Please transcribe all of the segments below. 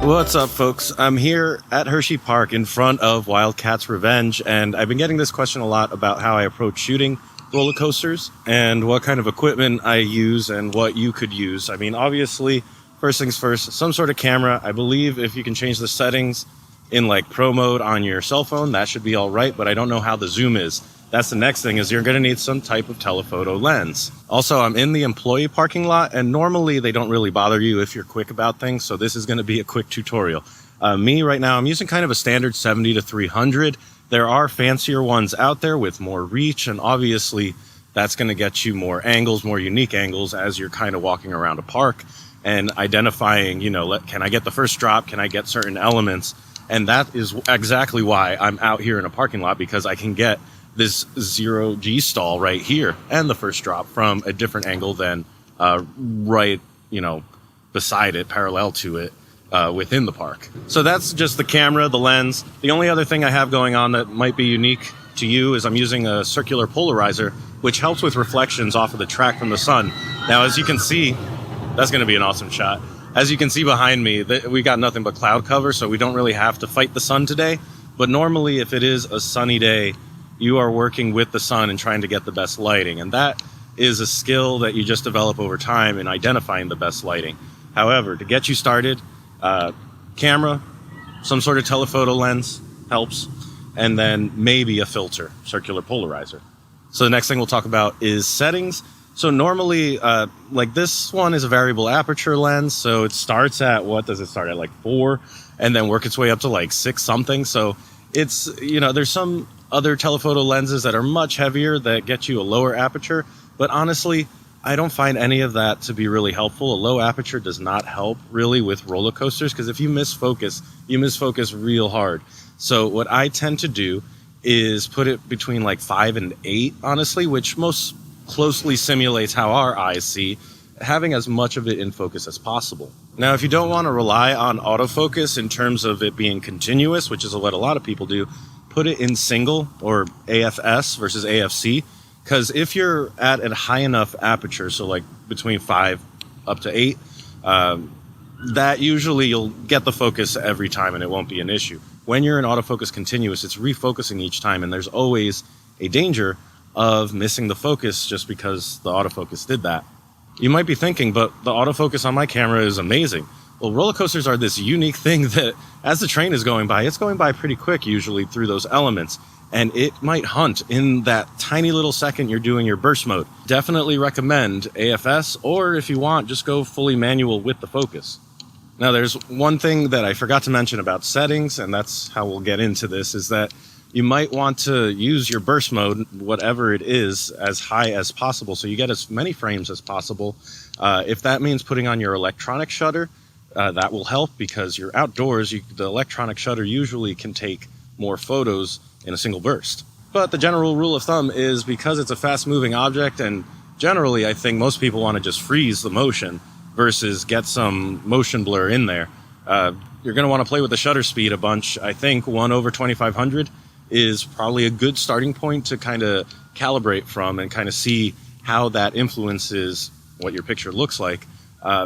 What's up, folks? I'm here at Hersheypark in front of Wildcat's Revenge, and I've been getting this question a lot about how I approach shooting roller coasters and what kind of equipment I use and what you could use. I mean, obviously, first things first, some sort of camera. I believe if you can change the settings in like pro mode on your cell phone, that should be all right, but I don't know how the zoom is. That's the next thing, is you're going to need some type of telephoto lens. Also, I'm in the employee parking lot, and normally they don't really bother you if you're quick about things, so this is going to be a quick tutorial. Me, right now, I'm using kind of a standard 70-300. There are fancier ones out there with more reach, and obviously that's going to get you more angles, more unique angles as you're kind of walking around a park and identifying, you know, can I get the first drop? Can I get certain elements? And that is exactly why I'm out here in a parking lot, because I can get this 0G stall right here and the first drop from a different angle than right, you know, beside it, parallel to it, within the park. So that's just the camera, the lens. The only other thing I have going on that might be unique to you is I'm using a circular polarizer, which helps with reflections off of the track from the sun. Now, as you can see, that's going to be an awesome shot. As you can see behind me, we got nothing but cloud cover, so we don't really have to fight the sun today. But normally, if it is a sunny day, you are working with the sun and trying to get the best lighting. And that is a skill that you just develop over time in identifying the best lighting. However, to get you started, camera, some sort of telephoto lens helps, and then maybe a filter, circular polarizer. So the next thing we'll talk about is settings. So normally, like this one is a variable aperture lens. So it starts at, what does it start at, like 4, and then work its way up to like 6 something. So it's, you know, there's some other telephoto lenses that are much heavier that get you a lower aperture, but honestly, I don't find any of that to be really helpful. A low aperture does not help really with roller coasters, because if you misfocus, you misfocus real hard. So what I tend to do is put it between like 5 and 8, honestly, which most closely simulates how our eyes see, having as much of it in focus as possible. Now, if you don't want to rely on autofocus in terms of it being continuous, which is what a lot of people do, put it in single or AFS versus AFC, because if you're at a high enough aperture, so like between 5 up to 8, that usually you'll get the focus every time and it won't be an issue. When you're in autofocus continuous, it's refocusing each time, and there's always a danger of missing the focus just because the autofocus did that. You might be thinking, but the autofocus on my camera is amazing. Well, roller coasters are this unique thing that as the train is going by, it's going by pretty quick usually through those elements, and it might hunt in that tiny little second you're doing your burst mode. Definitely recommend AFS, or if you want, just go fully manual with the focus. Now, there's one thing that I forgot to mention about settings, and that's how we'll get into this, is that you might want to use your burst mode, whatever it is, as high as possible, so you get as many frames as possible. If that means putting on your electronic shutter, that will help, because you're outdoors, the electronic shutter usually can take more photos in a single burst. But the general rule of thumb is, because it's a fast-moving object, and generally I think most people want to just freeze the motion versus get some motion blur in there, you're going to want to play with the shutter speed a bunch. I think 1/2500 is probably a good starting point to kind of calibrate from and kind of see how that influences what your picture looks like.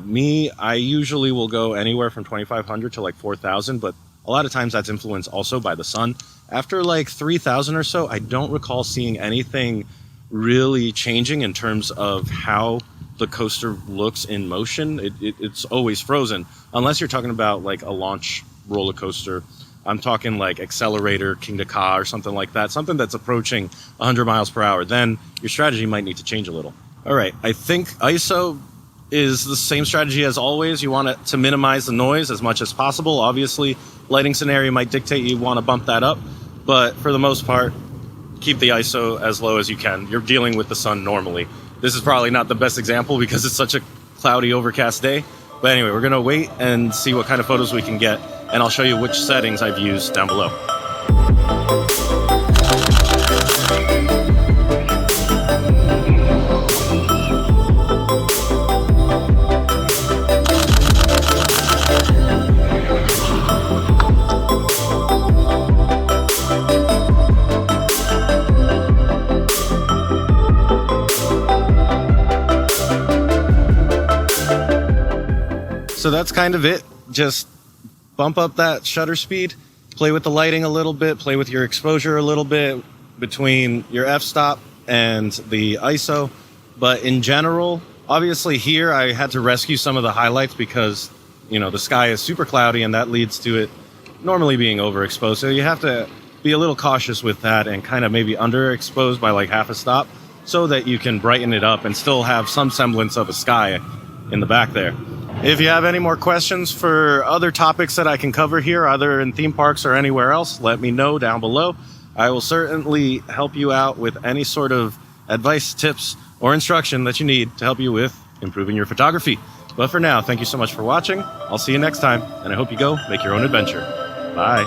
Me, I usually will go anywhere from 2500 to like 4000, but a lot of times that's influenced also by the sun. After like 3000 or so, I don't recall seeing anything really changing in terms of how the coaster looks in motion. It's always frozen, unless you're talking about like a launch roller coaster. I'm talking like Accelerator, King to Ka, or something like that, something that's approaching 100 miles per hour. Then your strategy might need to change a little. All right, I think ISO is the same strategy as always. You want it to minimize the noise as much as possible. Obviously, lighting scenario might dictate you want to bump that up, but for the most part, keep the ISO as low as you can. You're dealing with the sun normally. This is probably not the best example because it's such a cloudy, overcast day. But anyway, we're going to wait and see what kind of photos we can get, and I'll show you which settings I've used down below. So that's kind of it. Just bump up that shutter speed, play with the lighting a little bit, play with your exposure a little bit between your f-stop and the ISO. But in general, obviously here I had to rescue some of the highlights because, the sky is super cloudy and that leads to it normally being overexposed. So you have to be a little cautious with that and kind of maybe underexpose by like half a stop so that you can brighten it up and still have some semblance of a sky in the back there. If you have any more questions for other topics that I can cover here, either in theme parks or anywhere else, let me know down below. I will certainly help you out with any sort of advice, tips, or instruction that you need to help you with improving your photography. But for now, thank you so much for watching. I'll see you next time, and I hope you go make your own adventure. Bye.